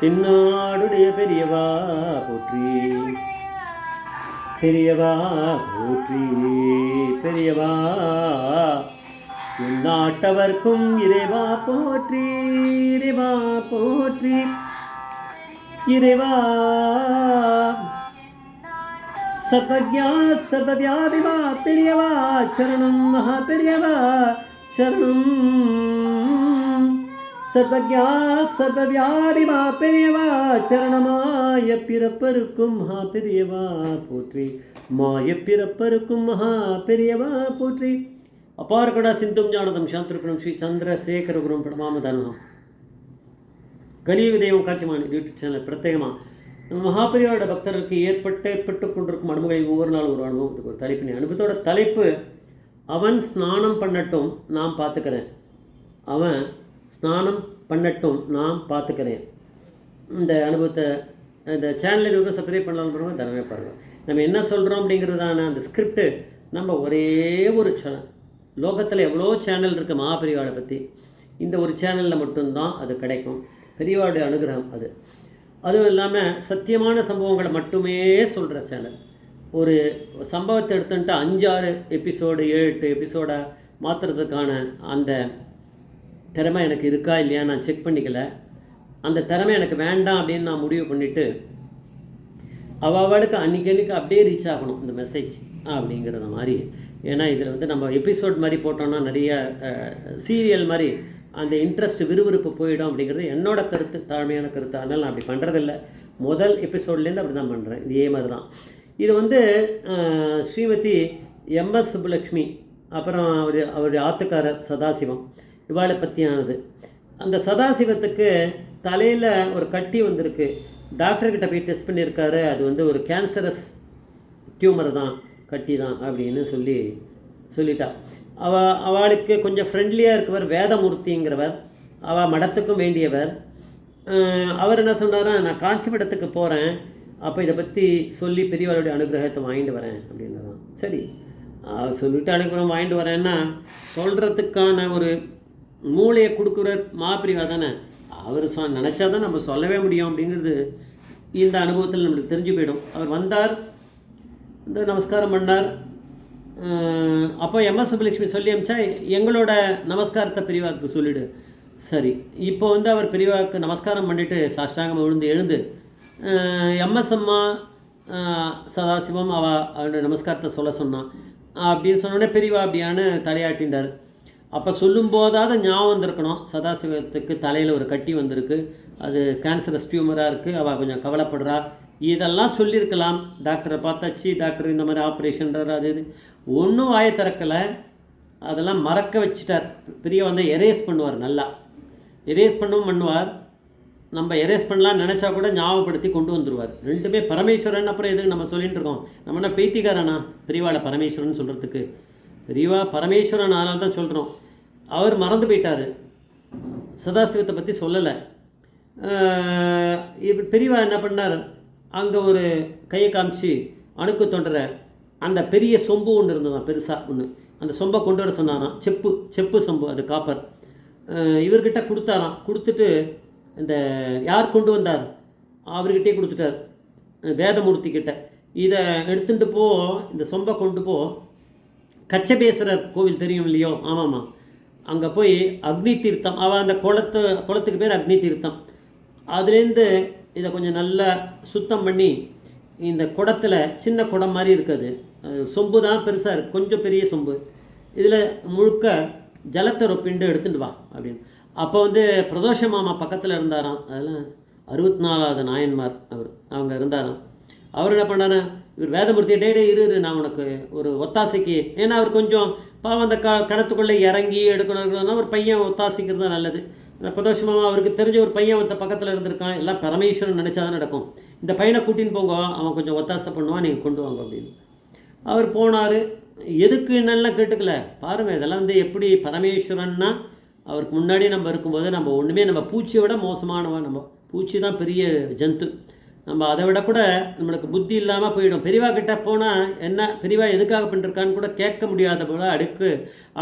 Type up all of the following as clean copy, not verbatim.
தென்னாடுடைய பெரியவா போற்றி, பெரியவா போற்றி, பெரியவா நாட்டவர்க்கும் இறைவா போற்றி, இறைவா போற்றி, இறைவா சர்வஜா சர்வவியாபிவா பெரியவா சரணம், மகா பெரியவா சரணம், சர்வஜா சர்வவியாபிவா பெரியவா சரணமாய பிறப்பருக்கும் மகா பெரியவா போற்றி, மாய பிறப்பருக்கும் மகா பெரியவா போற்றி. அபாரகடா சிந்தும் ஞானதம் சாந்திருக்கணும் ஸ்ரீ சந்திரசேகரகுரும் பிரணாமதானம். கலியுக தெய்வம் காட்சிமான் யூடியூப் சேனல் பிரத்யேகமாக மகாபெரியோட பக்தர்களுக்கு ஏற்பட்டு கொண்டிருக்கும் அனுபவங்களை ஒவ்வொரு நாள் ஒரு அனுபவத்துக்கு ஒரு தலைப்பு. அனுபவத்தோட தலைப்பு அவன் ஸ்நானம் பண்ணட்டும் நான் பார்த்துக்கிறேன், அவன் ஸ்நானம் பண்ணட்டும் நான் பார்த்துக்கிறேன். இந்த அனுபவத்தை இந்த சேனலில் இதுவரை சப்ஸ்கிரைப் பண்ணலாம்னு பாருங்கள், தரவே பாருங்கள். நம்ம என்ன சொல்கிறோம் அப்படிங்கிறதான அந்த ஸ்கிரிப்டு நம்ம ஒரே ஒரு சேனல், லோகத்தில் எவ்வளோ சேனல் இருக்குது மகாபெரிவாளை பற்றி, இந்த ஒரு சேனலில் மட்டும்தான் அது கிடைக்கும். பெரியவாளுடைய அனுகிரகம் அது. அதுவும் இல்லாமல் சத்தியமான சம்பவங்களை மட்டுமே சொல்கிற சேனல். ஒரு சம்பவத்தை எடுத்துன்ட்டு 5-6 எபிசோடு 7-8 எபிசோடாக மாற்றுறதுக்கான அந்த திறமை எனக்கு இருக்கா இல்லையா நான் செக் பண்ணிக்கல. அந்த திறமை எனக்கு வேண்டாம் அப்படின்னு நான் முடிவு பண்ணிவிட்டு அவளுக்கு அன்றைக்கி அப்படியே ரீச் ஆகணும் இந்த மெசேஜ் அப்படிங்கிறத மாதிரி. ஏன்னா இதில் வந்து நம்ம எபிசோட் மாதிரி போட்டோம்னா நிறைய சீரியல் மாதிரி அந்த இன்ட்ரெஸ்ட் விறுவிறுப்பு போயிடும் அப்படிங்கிறது என்னோட கருத்து, தாழ்மையான கருத்து. அதனால் நான் அப்படி பண்ணுறதில்ல. முதல் எபிசோட்லேருந்து அப்படி தான் பண்ணுறேன். இதே மாதிரி தான் இது வந்து ஸ்ரீமதி எம்எஸ் சுப்புலக்ஷ்மி, அப்புறம் அவருடைய ஆத்துக்காரர் சதாசிவம், இவாளை பற்றியானது. அந்த சதாசிவத்துக்கு தலையில் ஒரு கட்டி வந்திருக்கு. டாக்டர்கிட்ட போய் டெஸ்ட் பண்ணியிருக்காரு. அது வந்து ஒரு கேன்சரஸ் டியூமர் தான், கட்டி தான் அப்படின்னு சொல்லிட்டா. அவளுக்கு கொஞ்சம் ஃப்ரெண்ட்லியாக இருக்கவர் வேதமூர்த்திங்கிறவர், அவள் மடத்துக்கும் வேண்டியவர். அவர் என்ன சொன்னாரா, நான் காஞ்சி மடத்துக்கு போகிறேன், அப்போ இதை பற்றி சொல்லி பெரியவருடைய அனுகிரகத்தை வாங்கிட்டு வரேன் அப்படின்னாராம். சரி சொல்லிவிட்டு அனுகிரகம் வாங்கிட்டு வரேன்னா சொல்கிறதுக்கான ஒரு மூளையை கொடுக்குறார் மாப்பிரிவா தானே. அவர் நினச்சா தான் நம்ம சொல்லவே முடியும் அப்படிங்கிறது இந்த அனுபவத்தில் நம்மளுக்கு தெரிஞ்சு போயிடும். அவர் வந்தார், இந்த நமஸ்காரம் பண்ணார். அப்போ எம்எஸ் சுப்புலக்ஷ்மி சொல்லி அமிச்சா எங்களோட நமஸ்காரத்தை பெரியவாக்கு சொல்லிவிடு. சரி, இப்போ வந்து அவர் பெரியவாக்கு நமஸ்காரம் பண்ணிவிட்டு சாஷ்டாங்கம் எழுந்து எம்எஸ் அம்மா சதாசிவம் அவருடைய நமஸ்காரத்தை சொல்ல சொன்னான். அப்படின்னு சொன்னோடனே பெரியவா அப்படியான்னு தலையாட்டின்றார். அப்போ சொல்லும்போதாவது ஞாபகம் வந்திருக்கணும், சதாசிவத்துக்கு தலையில் ஒரு கட்டி வந்திருக்கு, அது கேன்சரஸ் டியூமராக இருக்குது, அவள் கொஞ்சம் கவலைப்படுறா, இதெல்லாம் சொல்லியிருக்கலாம். டாக்டரை பார்த்தாச்சு, டாக்டர் இந்த மாதிரி ஆப்ரேஷன்றார், அது இது ஒன்றும் வாயை திறக்கலை. அதெல்லாம் மறக்க வச்சுட்டார். பெரிய வந்து எரேஸ் பண்ணுவார், நல்லா எரேஸ் பண்ணுவார். நம்ம எரேஸ் பண்ணலான்னு நினச்சா கூட ஞாபகப்படுத்தி கொண்டு வந்துடுவார். ரெண்டுமே பரமேஸ்வரன். அப்புறம் எதுக்கு நம்ம சொல்லிட்டு இருக்கோம், நம்ம என்ன பேத்திக்காரனா பெரியவாளை பரமேஸ்வரன் சொல்கிறதுக்கு? பெரியவா பரமேஸ்வரன் ஆனால் தான் சொல்கிறோம். அவர் மறந்து போயிட்டார், சதாசிவத்தை பற்றி சொல்லலை. இப்போ பெரியவா என்ன பண்ணார், அங்கே ஒரு கையை காமிச்சு அணுக்கு தோன்ற அந்த பெரிய சொம்பு ஒன்று இருந்ததான், பெருசாக ஒன்று. அந்த சொம்பை கொண்டு வர சொன்னாராம். செப்பு சொம்பு, அது காப்பர். இவர்கிட்ட கொடுத்தாராம். கொடுத்துட்டு இந்த யார் கொண்டு வந்தார் அவர்கிட்டே கொடுத்துட்டார், வேதமூர்த்தி கிட்ட. இதை எடுத்துகிட்டு போ, இந்த சொம்பை கொண்டு போ, கச்சபேஸ்வரர் கோவில் தெரியும் இல்லையோ? ஆமாம்மா, அங்கே போய் அக்னி தீர்த்தம், அவள் அந்த குளத்துக்கு பேர் அக்னி தீர்த்தம், அதுலேருந்து இதை கொஞ்சம் நல்லா சுத்தம் பண்ணி இந்த குடத்தில், சின்ன குடம் மாதிரி இருக்குது, சொம்பு தான் பெருசாக இருக்குது, கொஞ்சம் பெரிய சொம்பு, இதில் முழுக்க ஜலத்தை ரொப்பிண்டு எடுத்துகிட்டு வா அப்படின்னு. அப்போ வந்து பிரதோஷ மாமா பக்கத்தில் இருந்தாராம். அதெல்லாம் 64வது நாயன்மார் அவங்க இருந்தாராம். அவர் என்ன பண்ணாரு, இவர் வேதமூர்த்தி டே இரு நான் உனக்கு ஒரு ஒத்தாசைக்கு, ஏன்னா அவர் கொஞ்சம் பாவம் அந்த கிணத்துக்குள்ளே இறங்கி எடுக்கணும்னா ஒரு பையன் ஒத்தாசைக்கிறது தான் நல்லது. பிரதோஷமாக அவருக்கு தெரிஞ்ச ஒரு பையன் ஒருத்த பக்கத்தில் இருந்திருக்கான், எல்லாம் பரமேஸ்வரன் நினச்சா தான் நடக்கும், இந்த பையனை கூட்டின்னு போங்க, அவன் கொஞ்சம் ஒத்தாசை பண்ணுவான், நீங்கள் கொண்டு வாங்க அப்படின்னு. அவர் போனார். எதுக்கு என்னெல்லாம் கேட்டுக்கல பாருங்கள். இதெல்லாம் வந்து எப்படி பரமேஸ்வரன்னா, அவருக்கு முன்னாடி நம்ம இருக்கும்போது நம்ம ஒன்றுமே, நம்ம பூச்சியை விட மோசமானவன், நம்ம பூச்சி தான் பெரிய ஜந்து, நம்ம அதை விட கூட நம்மளுக்கு புத்தி இல்லாமல் போயிடும். பெரியவா கிட்டே போனால் என்ன பெரியவா எதுக்காக பண்ணிருக்கான்னு கூட கேட்க முடியாத போல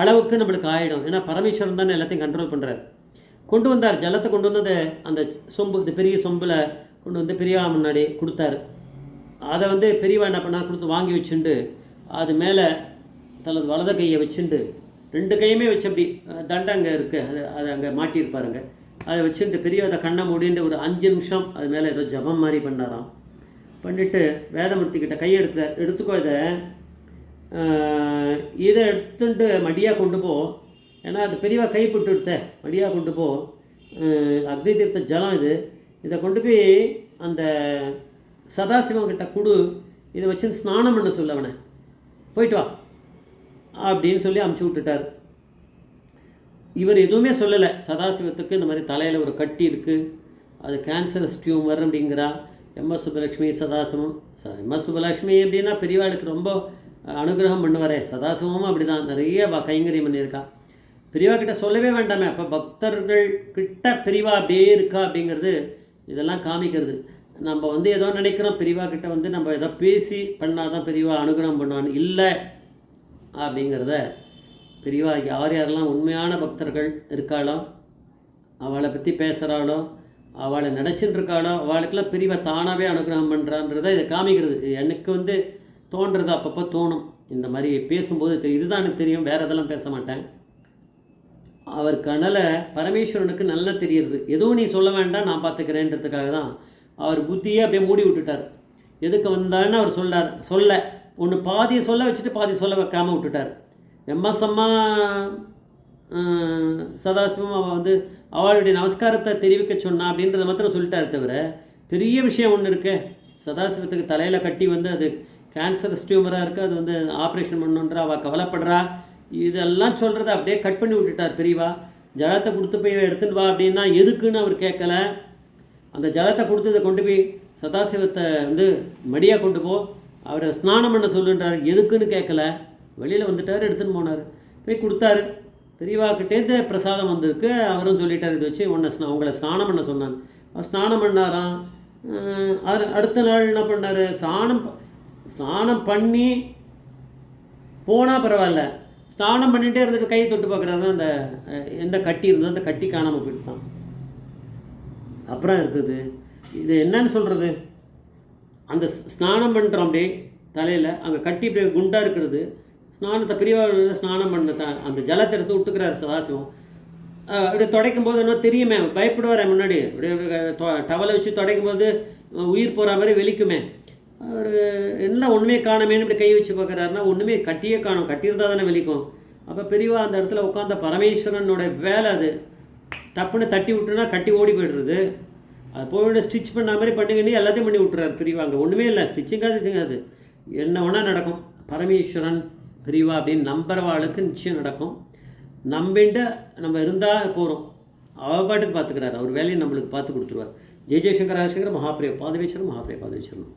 அளவுக்கு நம்மளுக்கு ஆகிடும். ஏன்னா பரமேஸ்வரன் தானே எல்லாத்தையும் கண்ட்ரோல் பண்ணுறாரு. கொண்டு வந்தார். ஜலத்தை கொண்டு வந்ததை அந்த சொம்பு, இந்த பெரிய சொம்பில் கொண்டு வந்து பெரியவா முன்னாடி கொடுத்தாரு. அதை வந்து பெரியவா என்ன பண்ணார், கொடுத்து வாங்கி வச்சுண்டு அது மேலே தனது வலது கையை வச்சுண்டு 2 கையுமே வச்சு அப்படி தண்டை அங்கே இருக்குது, அது அங்கே மாட்டியிருப்பாருங்க. அதை வச்சுட்டு பெரிய அதை கண்ணை மூடிட்டு ஒரு 5 நிமிஷம் அது மேலே ஏதோ ஜபம் மாதிரி பண்ணாராம். பண்ணிவிட்டு வேதமூர்த்திக்கிட்ட கையை எடுத்துக்கோ, இதை எடுத்துட்டு மடியாக கொண்டு போ, ஏன்னா அது பெரியவா கைப்பட்டு எடுத்த மடியாக கொண்டு போ, அக்னி தீர்த்த ஜலம் இதை கொண்டு போய் அந்த சதாசிவங்கிட்ட கொடு, இதை வச்சு ஸ்நானம் பண்ண சொல்ல அவனை, போயிட்டு வா அப்படின்னு சொல்லி அமுச்சு விட்டுட்டார். இவர் எதுவுமே சொல்லலை. சதாசிவத்துக்கு இந்த மாதிரி தலையில் ஒரு கட்டி இருக்குது, அது கேன்சரஸ் டியூமர் அப்படிங்கிறா. எம்எஸ் சுப்பலட்சுமி சதாசிவம், எம்எஸ் சுப்பலட்சுமி அப்படின்னா பெரியவாளுக்கு ரொம்ப அனுகிரகம் பண்ணுவாரே, சதாசிவமும் அப்படி தான் நிறைய கைங்கரியம் பண்ணியிருக்கா. பெரியவா கிட்ட சொல்லவே வேண்டாமே. அப்போ பக்தர்கள் கிட்ட பெரியவா அப்படியே இருக்கா அப்படிங்கிறது இதெல்லாம் காமிக்கிறது. நம்ம வந்து ஏதோ நினைக்கிறோம், பெரியவா கிட்ட வந்து நம்ம ஏதோ பேசி பண்ணாதான் பெரியவா அனுகிரகம் பண்ணுவான்னு, இல்லை அப்படிங்கிறத பெரியவா யார் யாரெல்லாம் உண்மையான பக்தர்கள் இருக்காளோ, அவளை பற்றி பேசுகிறாளோ, அவளை நினச்சிட்டு இருக்காளோ, அவளுக்கெல்லாம் பெரியவா தானாகவே அனுகிரகம் பண்ணுறான்றதை இதை காமிக்கிறது. எனக்கு வந்து தோன்றது அப்பப்போ தோணும், இந்த மாதிரி பேசும்போது தெரியும், இதுதான் எனக்கு தெரியும், வேறு எதெல்லாம் பேச மாட்டேன். அவர் கனலை பரமேஸ்வரனுக்கு நல்லா தெரியுது. எதுவும் நீ சொல்ல வேண்டாம், நான் பார்த்துக்கிறேன்றதுக்காக தான் அவர் புத்தியே அப்படியே மூடி விட்டுட்டார். எதுக்கு வந்தான்னு அவர் சொல்ல ஒன்று பாதியை சொல்ல வச்சுட்டு பாதி சொல்ல வைக்காமல் விட்டுட்டார். எம்எஸ் அம்மா சதாசிவம் அவள் வந்து அவளுடைய நமஸ்காரத்தை தெரிவிக்க சொன்னா அப்படின்றத மாத்திரம் சொல்லிட்டார். தவிர பெரிய விஷயம் ஒன்று இருக்கு, சதாசிவத்துக்கு தலையில் கட்டி வந்து அது கேன்சர் டியூமராக இருக்குது, அது வந்து ஆப்ரேஷன் பண்ணணுன்ற அவள் கவலைப்படுறா, இதெல்லாம் சொல்கிறத அப்படியே கட் பண்ணி விட்டுட்டார் பெரியவா. ஜலத்தை கொடுத்து போய் எடுத்துன்னு வா அப்படின்னா எதுக்குன்னு அவர் கேட்கல. அந்த ஜலத்தை கொடுத்ததை கொண்டு போய் சதாசிவத்தை வந்து மடியாக கொண்டு போ, அவரை ஸ்நானம் பண்ண சொல்லுன்றார், எதுக்குன்னு கேட்கல. வெளியில் வந்துட்டார், எடுத்துன்னு போனார், போய் கொடுத்தாரு. பெரியவாக்கிட்டேருந்து பிரசாதம் வந்திருக்கு, அவரும் சொல்லிட்டார், இது வச்சு உங்களை ஸ்நானம் பண்ண சொன்னான். அவர் ஸ்நானம் பண்ணாராம். அடுத்த நாள் என்ன பண்ணார், ஸ்நானம் பண்ணி போனால் பரவாயில்ல, ஸ்நானம் பண்ணிகிட்டே இருந்துட்டு கையை தொட்டு பார்க்குறாரு, அந்த எந்த கட்டி இருந்ததோ அந்த கட்டி காணாமல் போயிட்டான். அப்புறம் இருக்குது இது என்னன்னு சொல்கிறது, அந்த ஸ்நானம் பண்ணுறோம் அப்படியே தலையில், அங்கே கட்டி அப்படியே குண்டாக இருக்கிறது, ஸ்நானத்தை பெரியவா ஸ்நானம் பண்ண அந்த ஜலத்தை எடுத்து விட்டுக்கிறார் சதாசிவம். அப்படியே துடைக்கும் போது என்ன தெரியுமே, பயப்படுவார் முன்னாடி, அப்படியே டவலை வச்சு துடைக்கும் போது உயிர் போகிற மாதிரி வெளிக்குமே. அவர் எல்லாம் ஒன்றுமே காணமேன்னு இப்படி கை வச்சு பார்க்குறாருன்னா ஒன்றுமே கட்டியே காணும், கட்டியிருந்தால் தானே வெளிக்கும். அப்போ பெரியவா அந்த இடத்துல உட்காந்த பரமேஸ்வரனோட வேலை அது, டப்புன்னு தட்டி விட்டுனா கட்டி ஓடி போய்டுறது. அது போய்ட்டு ஸ்டிச் பண்ண மாதிரி பண்ணிக்கின்னு எல்லாத்தையும் பண்ணி விட்டுறாரு பெரியவா. அங்கே ஒன்றுமே இல்லை, ஸ்டிச்சிங்காது என்ன ஒன்றா நடக்கும். பரமேஸ்வரன் பெரியவா அப்படின்னு நம்புறவாளுக்கு நிச்சயம் நடக்கும். நம்பிட்டு நம்ம இருந்தால் போகிறோம், அவள் பாட்டுக்கு பார்த்துக்கிறார், அவர் வேலையை நம்மளுக்கு பார்த்து கொடுத்துருவார். ஜெய ஜெயசங்கர மகாபிரிய பாதவேஸ்வரம் மகாபிரிய பாதவேஸ்வரம்.